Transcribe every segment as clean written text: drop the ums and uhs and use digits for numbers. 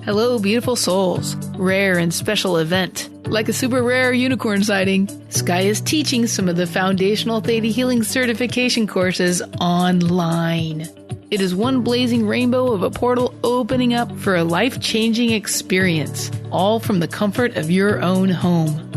Hello, beautiful souls. Rare and special event. Like a super rare unicorn sighting, Sky is teaching some of the foundational Theta Healing certification courses online. It is one blazing rainbow of a portal opening up for a life-changing experience, all from the comfort of your own home.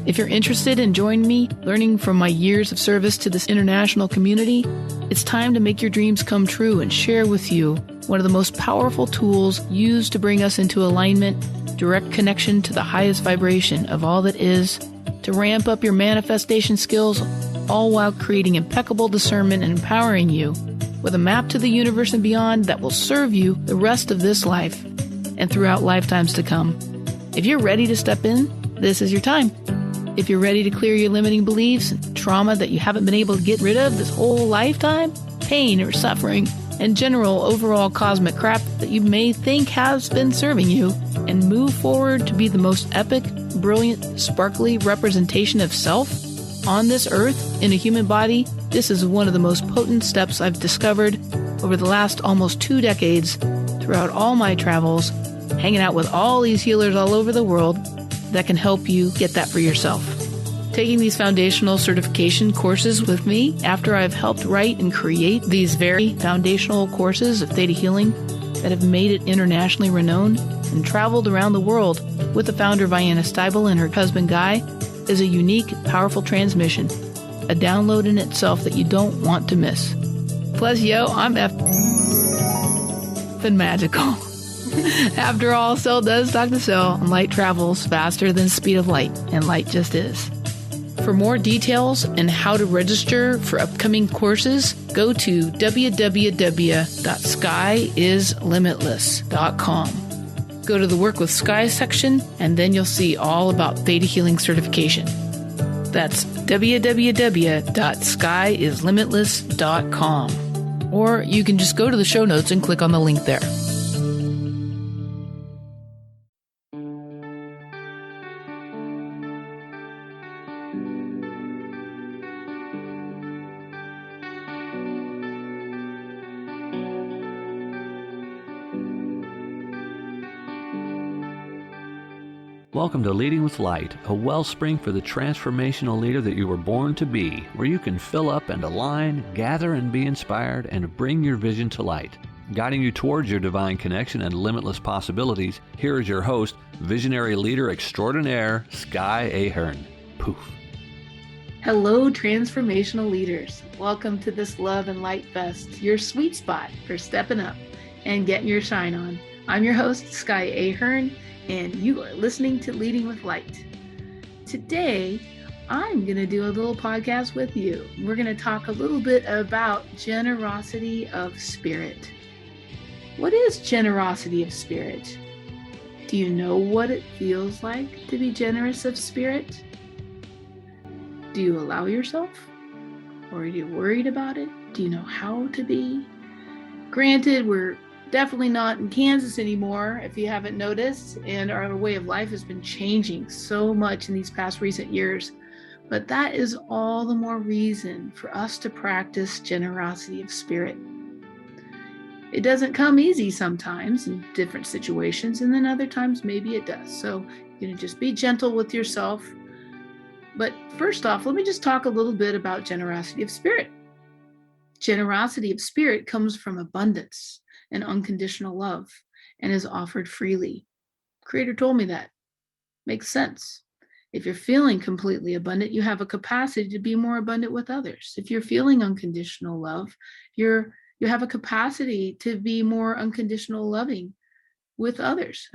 If you're interested in joining me, learning from my years of service to this international community, it's time to make your dreams come true and share with you one of the most powerful tools used to bring us into alignment, direct connection to the highest vibration of all that is, to ramp up your manifestation skills, all while creating impeccable discernment and empowering you with a map to the universe and beyond that will serve you the rest of this life and throughout lifetimes to come. If you're ready to step in, this is your time. If you're ready to clear your limiting beliefs and trauma that you haven't been able to get rid of this whole lifetime, pain or suffering, and general overall cosmic crap that you may think has been serving you, and move forward to be the most epic, brilliant, sparkly representation of self on this earth in a human body, this is one of the most potent steps I've discovered over the last almost 2 decades throughout all my travels, hanging out with all these healers all over the world that can help you get that for yourself. Taking these foundational certification courses with me after I've helped write and create these very foundational courses of Theta Healing that have made it internationally renowned and traveled around the world with the founder Vianna Stibal and her husband Guy is a unique, powerful transmission, a download in itself that you don't want to miss. Plus, I'm effing magical. After all, cell does talk to cell, and light travels faster than the speed of light, and light just is. For more details and how to register for upcoming courses, go to www.skyislimitless.com. Go to the Work with Sky section, and then you'll see all about Theta Healing certification. That's www.skyislimitless.com. Or you can just go to the show notes and click on the link there. Welcome to Leading with Light, a wellspring for the transformational leader that you were born to be, where you can fill up and align, gather and be inspired, and bring your vision to light. Guiding you towards your divine connection and limitless possibilities, here is your host, visionary leader extraordinaire, Sky Ahern. Poof. Hello, transformational leaders. Welcome to this Love and Light Fest, your sweet spot for stepping up and getting your shine on. I'm your host, Sky Ahern, and you are listening to Leading with Light. Today, I'm going to do a little podcast with you. We're going to talk a little bit about generosity of spirit. What is generosity of spirit? Do you know what it feels like to be generous of spirit? Do you allow yourself? Or are you worried about it? Do you know how to be? Granted, we're definitely not in Kansas anymore, if you haven't noticed, and our way of life has been changing so much in these past recent years. But that is all the more reason for us to practice generosity of spirit. It doesn't come easy sometimes in different situations, and then other times maybe it does. So just be gentle with yourself. But first off, let me just talk a little bit about generosity of spirit. Generosity of spirit comes from abundance and unconditional love and is offered freely. Creator told me that. Makes sense. If you're feeling completely abundant, you have a capacity to be more abundant with others. If you're feeling unconditional love, you have a capacity to be more unconditionally loving with others.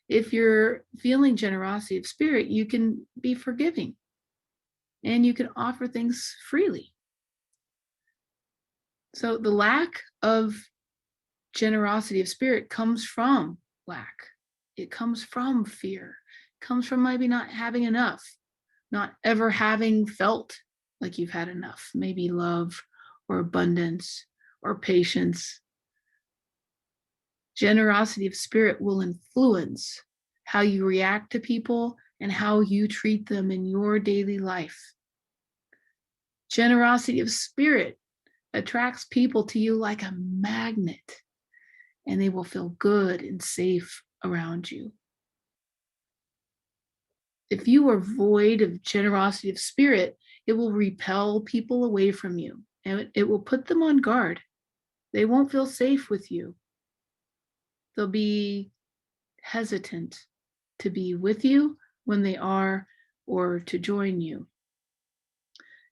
If you're feeling generosity of spirit, you can be forgiving and you can offer things freely. So the lack of generosity of spirit comes from lack. It comes from fear. It comes from maybe not having enough, not ever having felt like you've had enough, maybe love or abundance or patience. Generosity of spirit will influence how you react to people and how you treat them in your daily life. Generosity of spirit attracts people to you like a magnet. and they will feel good and safe around you. If you are void of generosity of spirit, it will repel people away from you, and it will put them on guard. They won't feel safe with you. They'll be hesitant to be with you when they are, or to join you.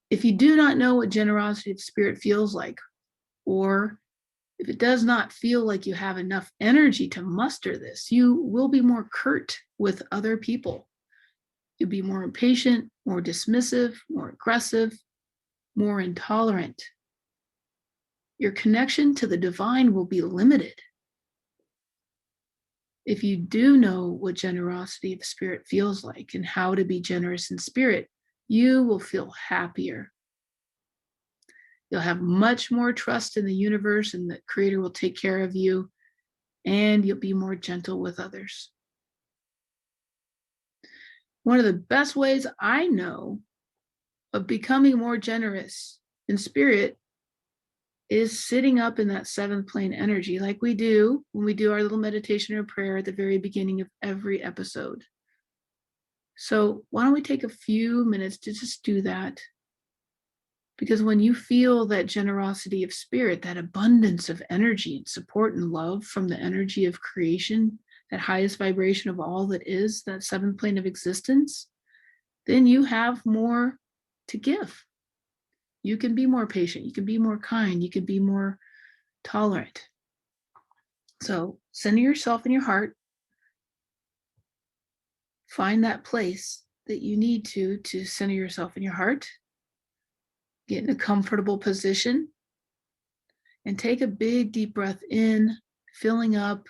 If you do not know what generosity of spirit feels like, or if it does not feel like you have enough energy to muster this, you will be more curt with other people. You'll be more impatient, more dismissive, more aggressive, more intolerant. Your connection to the divine will be limited. If you do know what generosity of spirit feels like and how to be generous in spirit, you will feel happier. You'll have much more trust in the universe, and the Creator will take care of you, and you'll be more gentle with others. One of the best ways I know of becoming more generous in spirit is sitting up in that seventh plane energy, like we do when we do our little meditation or prayer at the very beginning of every episode. So why don't we take a few minutes to just do that? Because when you feel that generosity of spirit, that abundance of energy and support and love from the energy of creation, that highest vibration of all that is, that seventh plane of existence, then you have more to give. You can be more patient. You can be more kind. You can be more tolerant. So center yourself in your heart. Find that place that you need to center yourself in your heart. Get in a comfortable position and take a big deep breath in, filling up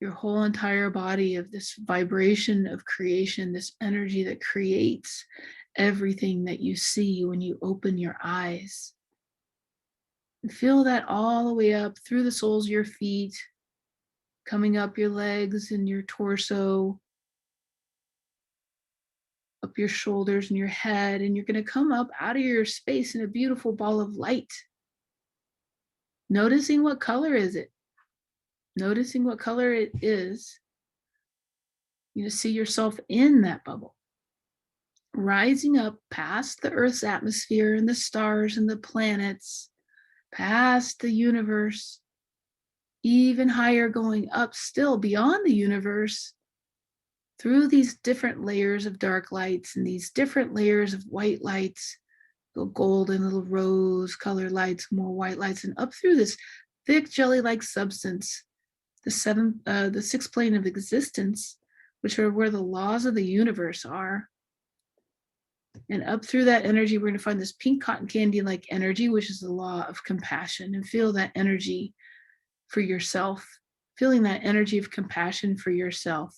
your whole entire body of this vibration of creation, this energy that creates everything that you see when you open your eyes. And feel that all the way up through the soles of your feet, coming up your legs and your torso, up your shoulders and your head, and you're going to come up out of your space in a beautiful ball of light. Noticing what color is it? Noticing what color it is. You see yourself in that bubble, rising up past the Earth's atmosphere and the stars and the planets, past the universe, even higher, going up still beyond the universe, through these different layers of dark lights and these different layers of white lights, little golden, little rose colored lights, more white lights, and up through this thick jelly-like substance, the sixth plane of existence, which are where the laws of the universe are. And up through that energy, we're going to find this pink cotton candy-like energy, which is the law of compassion, and feel that energy for yourself, feeling that energy of compassion for yourself.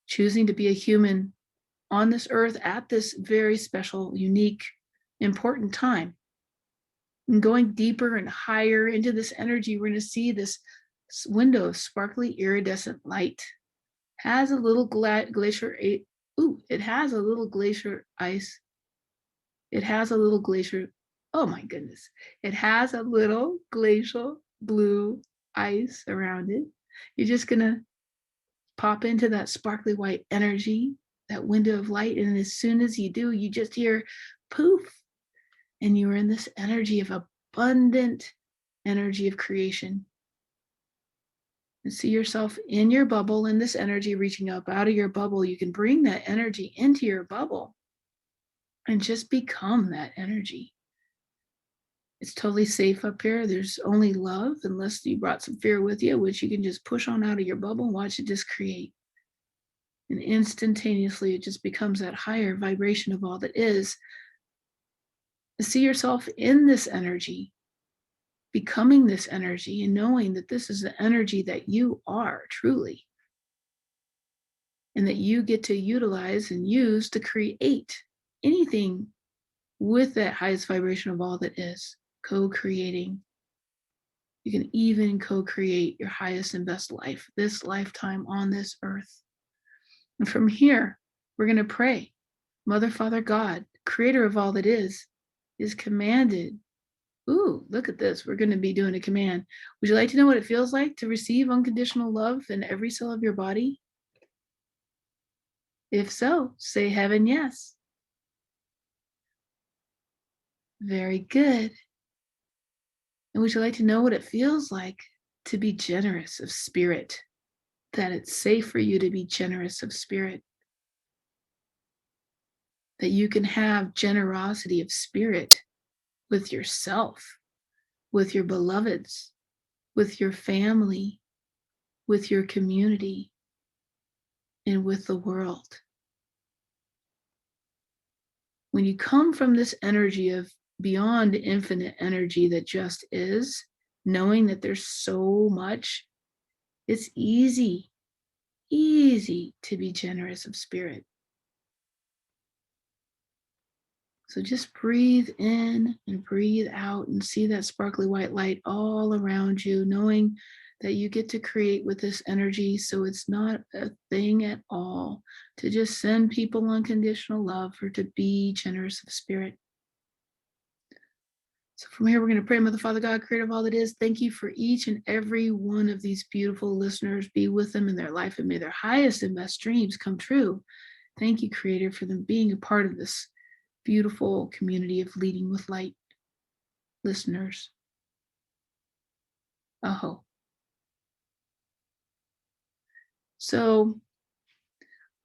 Choosing to be a human on this earth at this very special, unique, important time. And going deeper and higher into this energy, we're going to see this window of sparkly iridescent light. Has a little glacier. It has a little glacier ice. It has a little glacier. Oh my goodness. It has a little glacial blue ice around it. You're just going to pop into that sparkly white energy, that window of light. And as soon as you do, you just hear poof. And you're in this energy of abundant energy of creation. And see yourself in your bubble, in this energy reaching up out of your bubble. You can bring that energy into your bubble and just become that energy. It's totally safe up here. There's only love, unless you brought some fear with you, which you can just push on out of your bubble and watch it just create. And instantaneously, it just becomes that higher vibration of all that is. See yourself in this energy, becoming this energy, and knowing that this is the energy that you are truly, and that you get to utilize and use to create anything with that highest vibration of all that is, co-creating. You can even co-create your highest and best life, this lifetime on this earth. And from here, we're going to pray. Mother, Father, God, creator of all that is commanded Ooh, look at this. We're going to be doing a command. Would you like to know what it feels like to receive unconditional love in every cell of your body? If so, say heaven yes. Very good. And would you like to know what it feels like to be generous of spirit? That it's safe for you to be generous of spirit. That you can have generosity of spirit with yourself, with your beloveds, with your family, with your community, and with the world. When you come from this energy of beyond infinite energy that just is, knowing that there's so much, it's easy to be generous of spirit. So just breathe in and breathe out and see that sparkly white light all around you, knowing that you get to create with this energy. So it's not a thing at all to just send people unconditional love or to be generous of spirit. So from here, we're going to pray, Mother, Father, God, creator of all that is. Thank you for each and every one of these beautiful listeners. Be with them in their life and may their highest and best dreams come true. Thank you, Creator, for them being a part of this beautiful community of Leading with Light listeners. Aho. So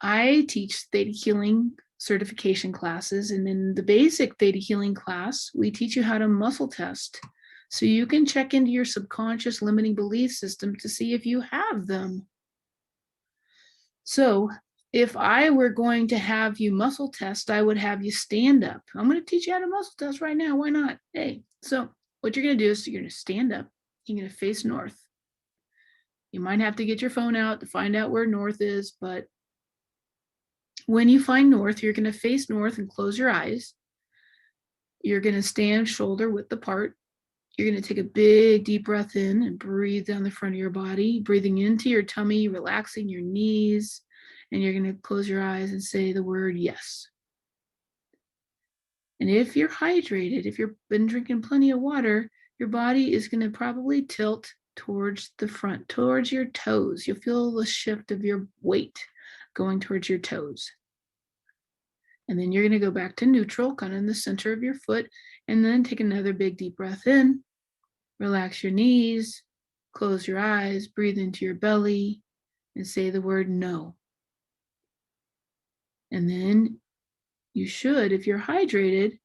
I teach Theta Healing certification classes, and in the basic Theta Healing class, we teach you how to muscle test so you can check into your subconscious limiting belief system to see if you have them. So if I were going to have you muscle test, I would have you stand up. I'm going to teach you how to muscle test right now. Why not? Hey, so what you're going to do is you're going to stand up. You're going to face north. You might have to get your phone out to find out where north is, but when you find north, you're going to face north and close your eyes. You're going to stand shoulder width apart. You're going to take a big deep breath in and breathe down the front of your body, breathing into your tummy, relaxing your knees, and you're going to close your eyes and say the word yes. And if you're hydrated, if you've been drinking plenty of water, your body is going to probably tilt towards the front, towards your toes. You'll feel the shift of your weight going towards your toes. And then you're going to go back to neutral, kind of in the center of your foot, and then take another big deep breath in. Relax your knees, close your eyes, breathe into your belly, and say the word no. And then you should, if you're hydrated,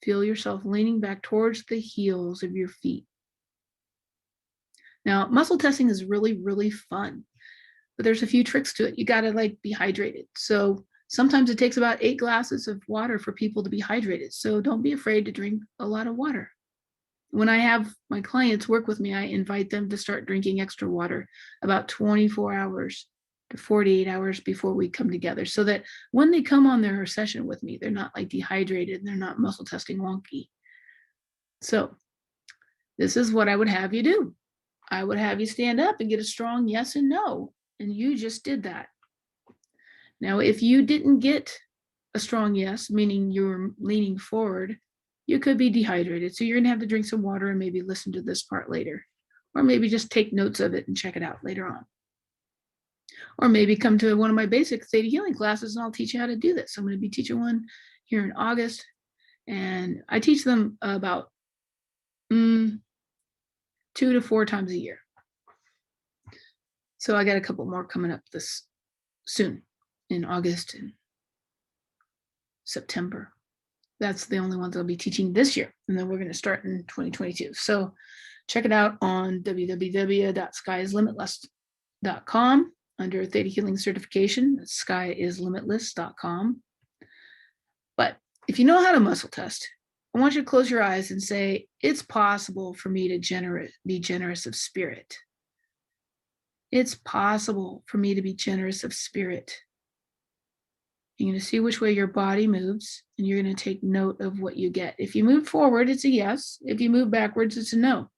feel yourself leaning back towards the heels of your feet. Now, muscle testing is really, really fun, but there's a few tricks to it. You got to be hydrated. So sometimes it takes about 8 glasses of water for people to be hydrated. So don't be afraid to drink a lot of water. When I have my clients work with me, I invite them to start drinking extra water about 24 hours to 48 hours before we come together, so that when they come on their session with me, they're not dehydrated and they're not muscle testing wonky. So this is what I would have you do. I would have you stand up and get a strong yes and no. And you just did that. Now, if you didn't get a strong yes, meaning you're leaning forward, you could be dehydrated. So you're going to have to drink some water and maybe listen to this part later. Or maybe just take notes of it and check it out later on. Or maybe come to one of my basic Theta Healing classes and I'll teach you how to do this. I'm going to be teaching one here in August. And I teach them about 2 to 4 times a year. So I got a couple more coming up this soon in August and September. That's the only ones I'll be teaching this year. And then we're going to start in 2022. So check it out on www.skyislimitless.com under Theta Healing Certification. That's skyislimitless.com. But if you know how to muscle test, I want you to close your eyes and say, it's possible for me to be generous of spirit. It's possible for me to be generous of spirit. You're going to see which way your body moves, and you're going to take note of what you get. If you move forward, it's a yes. If you move backwards, it's a no.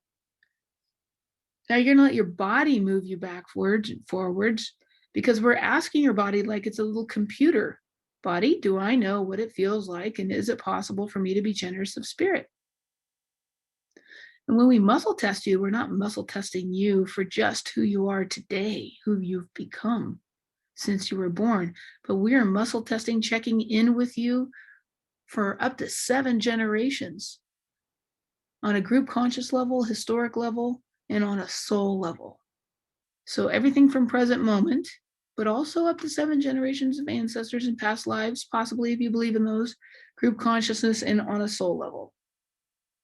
Now you're going to let your body move you backwards and forwards, because we're asking your body like it's a little computer. Body, do I know what it feels like? And is it possible for me to be generous of spirit? And when we muscle test you, we're not muscle testing you for just who you are today, who you've become since you were born, but we are muscle testing, checking in with you for up to 7 generations on a group conscious level, historic level, and on a soul level. So everything from present moment, but also up to 7 generations of ancestors and past lives, possibly if you believe in those, group consciousness, and on a soul level.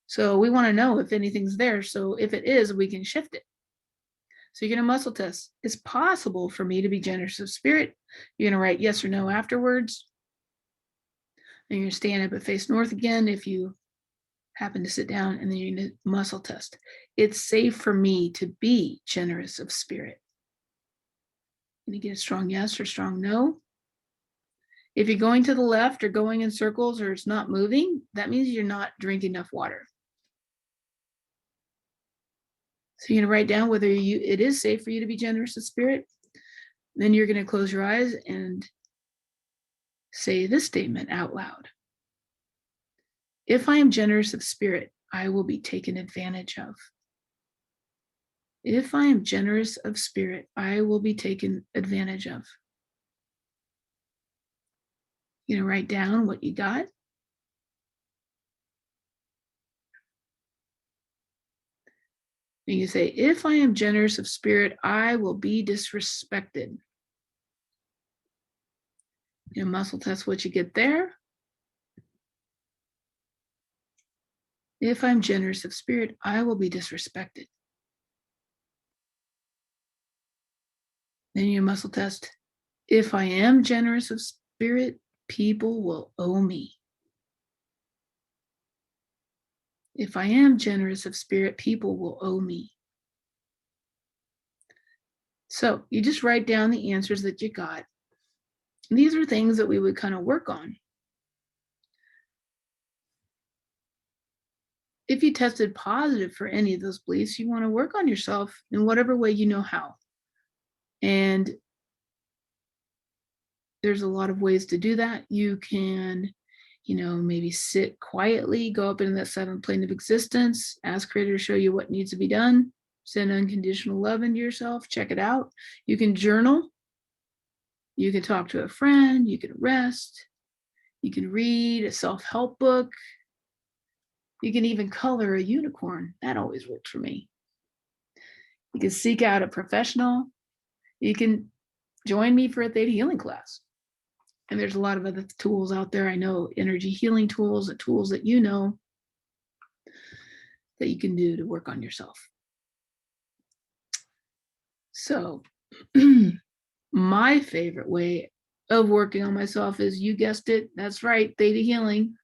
So we want to know if anything's there. So if it is, we can shift it. So you're going to muscle test. It's possible for me to be generous of spirit. You're going to write yes or no afterwards. And you're going to stand up and face north again if you happen to sit down, and then you're going to muscle test. It's safe for me to be generous of spirit. You're going to get a strong yes or strong no. If you're going to the left or going in circles or it's not moving, that means you're not drinking enough water. So you're going to write down whether it is safe for you to be generous of spirit. Then you're going to close your eyes and say this statement out loud. If I am generous of spirit, I will be taken advantage of. If I am generous of spirit, I will be taken advantage of. You're going to write down what you got. And you say, if I am generous of spirit, I will be disrespected. You know, muscle test what you get there. If I'm generous of spirit, I will be disrespected. Then you muscle test. If I am generous of spirit, people will owe me. If I am generous of spirit, people will owe me. So you just write down the answers that you got. And these are things that we would kind of work on. If you tested positive for any of those beliefs, you want to work on yourself in whatever way you know how. And there's a lot of ways to do that. You can, maybe sit quietly, go up into that 7th plane of existence, ask Creator to show you what needs to be done, send unconditional love into yourself, check it out. You can journal. You can talk to a friend. You can rest. You can read a self-help book. You can even color a unicorn. That always works for me. You can seek out a professional. You can join me for a Theta Healing class. And there's a lot of other tools out there. I know energy healing tools, the tools that you know that you can do to work on yourself. So my favorite way of working on myself is, you guessed it, that's right, Theta Healing.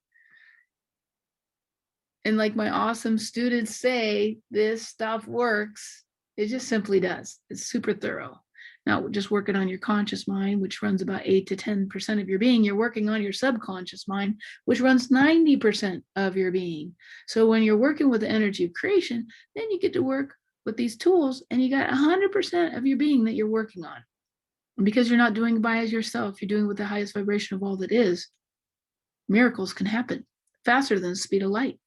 And like my awesome students say, this stuff works. It just simply does. It's super thorough. Now, just working on your conscious mind, which runs about 8 to 10% of your being. You're working on your subconscious mind, which runs 90% of your being. So when you're working with the energy of creation, then you get to work with these tools, and you got 100% of your being that you're working on. And because you're not doing it by yourself, you're doing it with the highest vibration of all that is. Miracles can happen faster than the speed of light.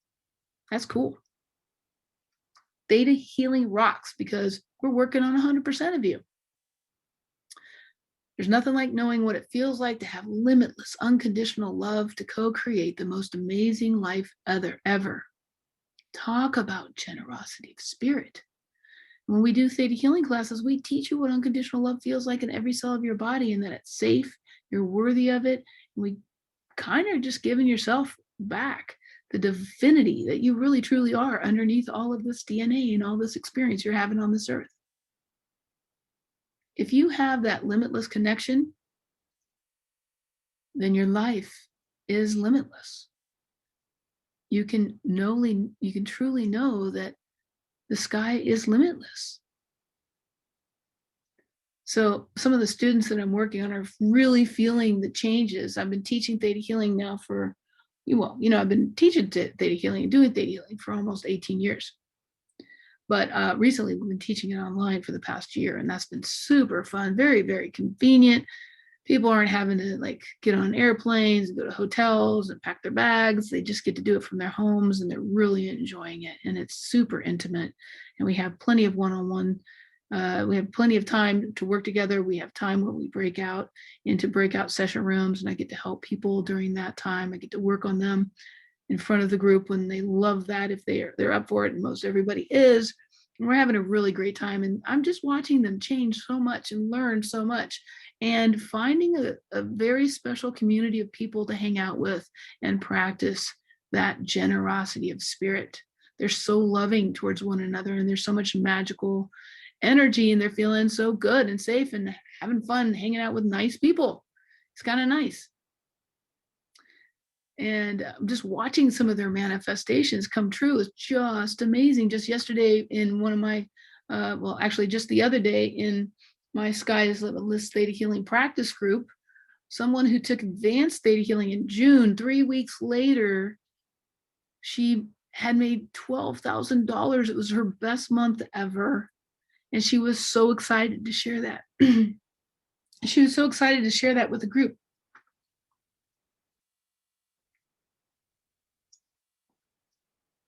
That's cool. Theta Healing rocks because we're working on 100% of you. There's nothing like knowing what it feels like to have limitless, unconditional love to co-create the most amazing life ever. Talk about generosity of spirit. When we do Theta Healing classes, we teach you what unconditional love feels like in every cell of your body, and that it's safe, you're worthy of it. And we kind of just giving yourself back the divinity that you really truly are underneath all of this DNA and all this experience you're having on this earth. If you have that limitless connection, then your life is limitless. You can truly know that the sky is limitless. So some of the students that I'm working on are really feeling the changes. I've been teaching Theta Healing now for, I've been teaching Theta Healing and doing Theta Healing for almost 18 years. But recently we've been teaching it online for the past year, and that's been super fun, very, very convenient. People aren't having to like get on airplanes, go to hotels and pack their bags. They just get to do it from their homes, and they're really enjoying it. And it's super intimate. And we have plenty of one-on-one. We have plenty of time to work together. We have time where we break out into breakout session rooms, and I get to help people during that time. I get to work on them in front of the group when they love that, if they're up for it, and most everybody is. And we're having a really great time. And I'm just watching them change so much and learn so much, and finding a very special community of people to hang out with and practice that generosity of spirit. They're so loving towards one another, and there's so much magical energy, and they're feeling so good and safe and having fun hanging out with nice people. It's kind of nice. And just watching some of their manifestations come true is just amazing. Just yesterday in one of my, actually just the other day in my Sky is Limitless Theta Healing practice group, someone who took advanced theta healing in June, 3 weeks later, she had made $12,000. It was her best month ever. And she was so excited to share that. She was so excited to share that with the group.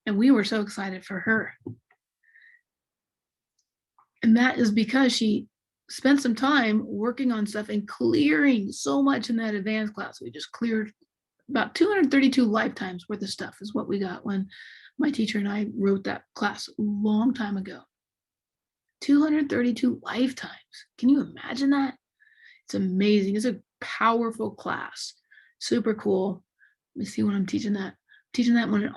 And we were so excited for her. And that is because she spent some time working on stuff and clearing so much in that advanced class. We just cleared about 232 lifetimes worth of stuff is what we got when my teacher and I wrote that class a long time ago. 232 lifetimes. Can you imagine that? It's amazing. It's a powerful class. Super cool. Let me see when I'm teaching that. I'm teaching that one in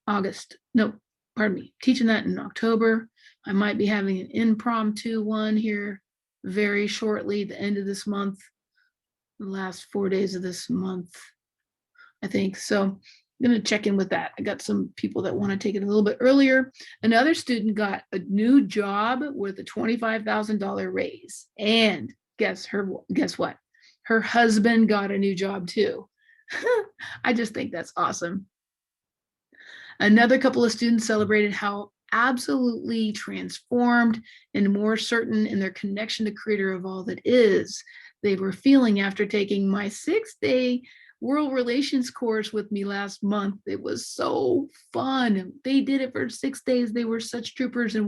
August. No, pardon me. Teaching that in October. I might be having an impromptu one here very shortly, the end of this month, the last 4 days of this month, I think. So I'm going to check in with that. I got some people that want to take it a little bit earlier. Another student got a new job with a $25,000 raise. And guess what? Her husband got a new job too. I just think that's awesome. Another couple of students celebrated how absolutely transformed and more certain in their connection to Creator of all that is they were feeling after taking my 6-day world relations course with me last month. It was so fun. They did it for 6 days. They were such troopers, and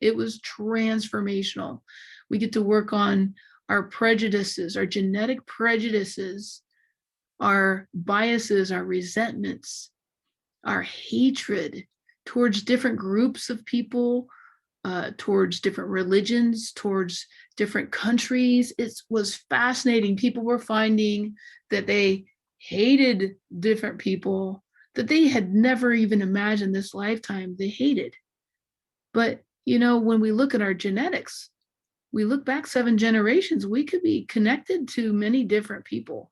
it was transformational. We get to work on our prejudices, our genetic prejudices, our biases, our resentments, our hatred towards different groups of people, towards different religions, towards different countries. It was fascinating. People were finding that they hated different people that they had never even imagined this lifetime they hated. But, when we look at our genetics, we look back 7 generations, we could be connected to many different people.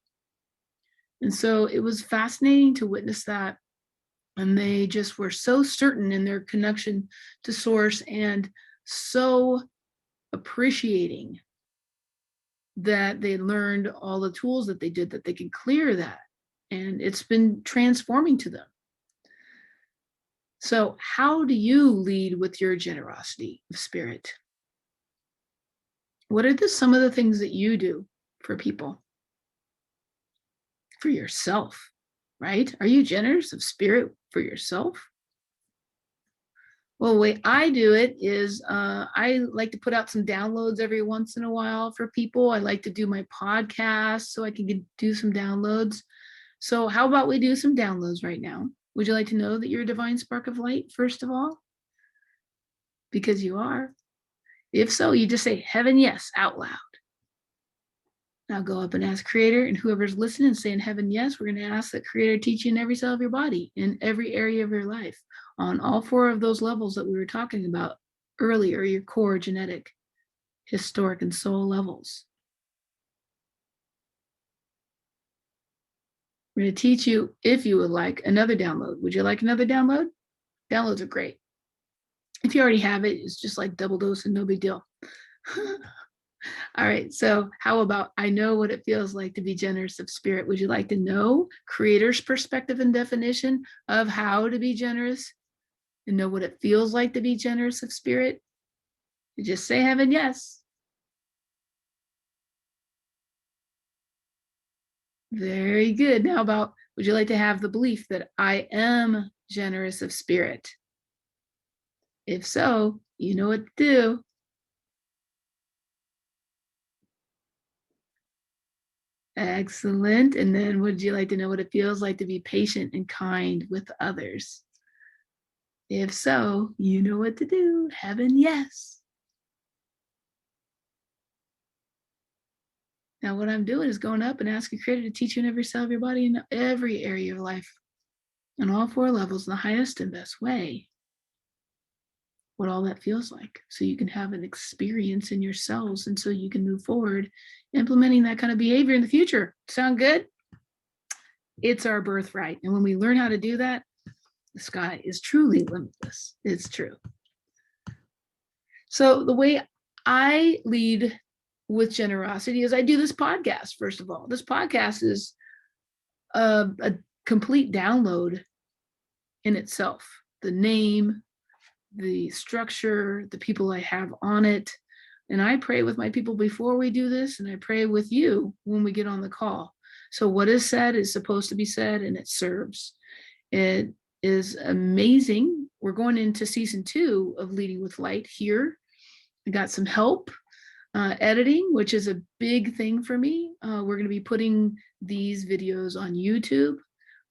And so it was fascinating to witness that. And they just were so certain in their connection to source and so appreciating that they learned all the tools that they did, that they could clear that. And it's been transforming to them. So how do you lead with your generosity of spirit? What are some of the things that you do for people? For yourself, right? Are you generous of spirit for yourself? Well, the way I do it is I like to put out some downloads every once in a while for people. I like to do my podcast so I can do some downloads. So how about we do some downloads right now? Would you like to know that you're a divine spark of light, first of all? Because you are. If so, you just say heaven yes out loud. Now go up and ask Creator, and whoever's listening saying heaven yes, we're going to ask that Creator teach you in every cell of your body, in every area of your life, on all 4 of those levels that we were talking about earlier, your core, genetic, historic, and soul levels. We're going to teach you, if you would like, another download. Would you like another download? Downloads are great. If you already have it, it's just like double dose and no big deal. All right, so how about I know what it feels like to be generous of spirit. Would you like to know Creator's perspective and definition of how to be generous and know what it feels like to be generous of spirit? You just say heaven yes. Very good. Now about, would you like to have the belief that I am generous of spirit? If so, you know what to do. Excellent. And then would you like to know what it feels like to be patient and kind with others? If so, you know what to do. Heaven, yes. Now what I'm doing is going up and asking Creator to teach you in every cell of your body in every area of life, on all 4 levels, in the highest and best way, what all that feels like, so you can have an experience in your cells, and so you can move forward implementing that kind of behavior in the future. Sound good? It's our birthright. And when we learn how to do that, the sky is truly limitless. It's true. So the way I lead with generosity is I do this podcast. First of all, this podcast is a complete download in itself. The name, the structure, the people I have on it. And I pray with my people before we do this, and I pray with you when we get on the call. So what is said is supposed to be said, and it serves. It is amazing. We're going into season 2 of Leading with Light here. I got some help editing, which is a big thing for me. We're going to be putting these videos on YouTube.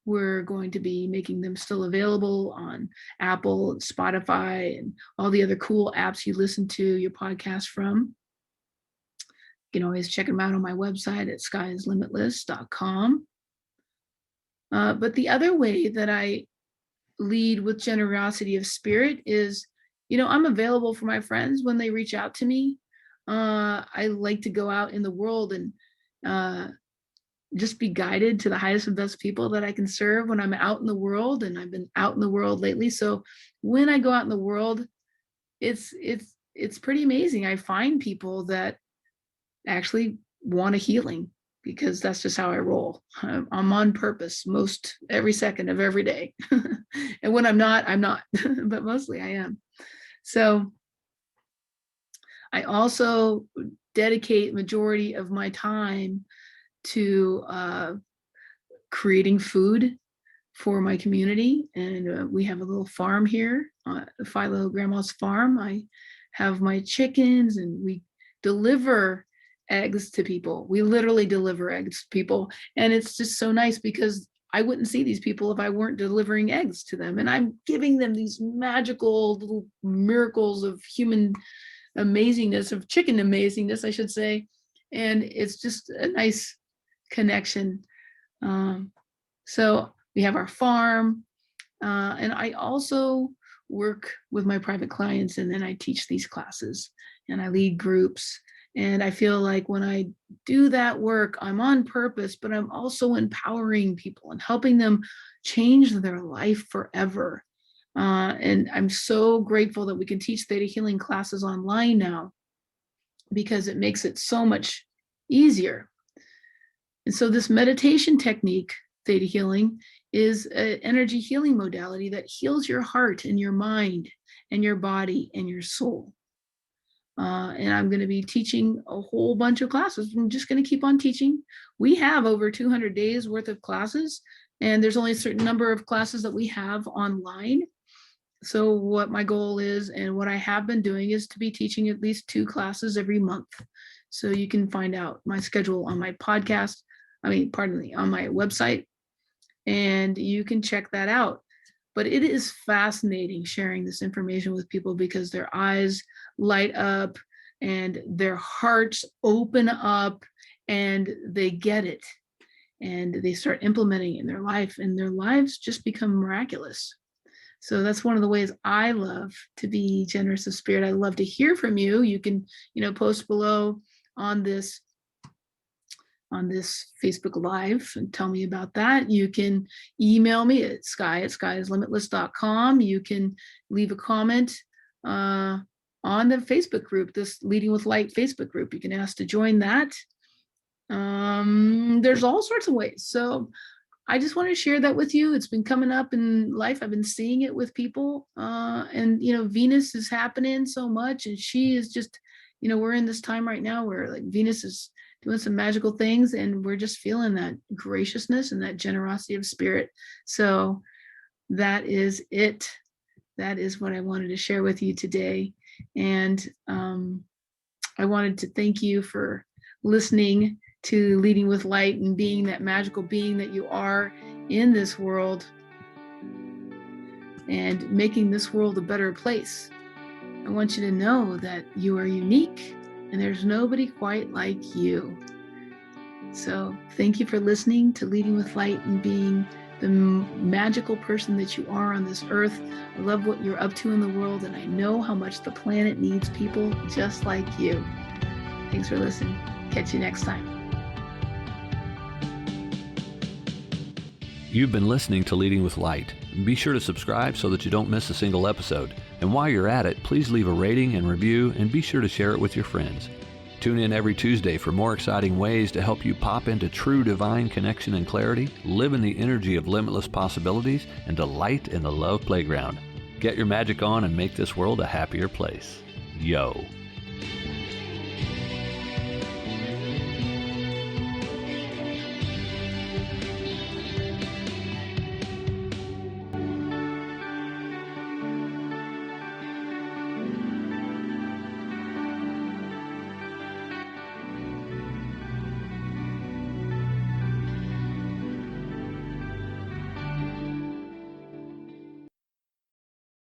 We're going to be making them still available on Apple and Spotify and all the other cool apps you listen to your podcast from. You can always check them out on my website at skyislimitless.com. But the other way that I lead with generosity of spirit is, I'm available for my friends when they reach out to me. I like to go out in the world and just be guided to the highest and best people that I can serve when I'm out in the world. And I've been out in the world lately. So when I go out in the world, it's pretty amazing. I find people that actually want a healing, because that's just how I roll. I'm on purpose most every second of every day. And when I'm not, but mostly I am. So I also dedicate majority of my time to creating food for my community. And we have a little farm here, Philo Grandma's farm. I have my chickens, and we deliver eggs to people. We literally deliver eggs to people. And it's just so nice, because I wouldn't see these people if I weren't delivering eggs to them. And I'm giving them these magical little miracles of human amazingness, of chicken amazingness, I should say. And it's just a nice connection. So we have our farm, and I also work with my private clients, and then I teach these classes and I lead groups. And I feel like when I do that work, I'm on purpose, but I'm also empowering people and helping them change their life forever. And I'm so grateful that we can teach Theta Healing classes online now, because it makes it so much easier. And so this meditation technique, Theta Healing, is an energy healing modality that heals your heart and your mind and your body and your soul. And I'm going to be teaching a whole bunch of classes. I'm just going to keep on teaching. We have over 200 days worth of classes, and there's only a certain number of classes that we have online. So what my goal is, and what I have been doing, is to be teaching at least 2 classes every month. So you can find out my schedule on my podcast, on my website, and you can check that out. But it is fascinating sharing this information with people, because their eyes light up and their hearts open up, and they get it, and they start implementing it in their life, and their lives just become miraculous. So that's one of the ways I love to be generous of spirit. I love to hear from you. You can, post below on this Facebook Live and tell me about that. You can email me at skyislimitless.com. You can leave a comment on the Facebook group, this Leading with Light Facebook group. You can ask to join that. There's all sorts of ways. So I just want to share that with you. It's been coming up in life. I've been seeing it with people. And Venus is happening so much, and she is just, we're in this time right now where like Venus is doing some magical things, and we're just feeling that graciousness and that generosity of spirit. So that is it. That is what I wanted to share with you today. And I wanted to thank you for listening to Leading with Light and being that magical being that you are in this world and making this world a better place. I want you to know that you are unique and there's nobody quite like you. So thank you for listening to Leading with Light and being the magical person that you are on this earth. I love what you're up to in the world, and I know how much the planet needs people just like you. Thanks for listening. Catch you next time. You've been listening to Leading with Light. Be sure to subscribe so that you don't miss a single episode. And while you're at it, please leave a rating and review, and be sure to share it with your friends. Tune in every Tuesday for more exciting ways to help you pop into true divine connection and clarity, live in the energy of limitless possibilities, and delight in the love playground. Get your magic on and make this world a happier place. Yo.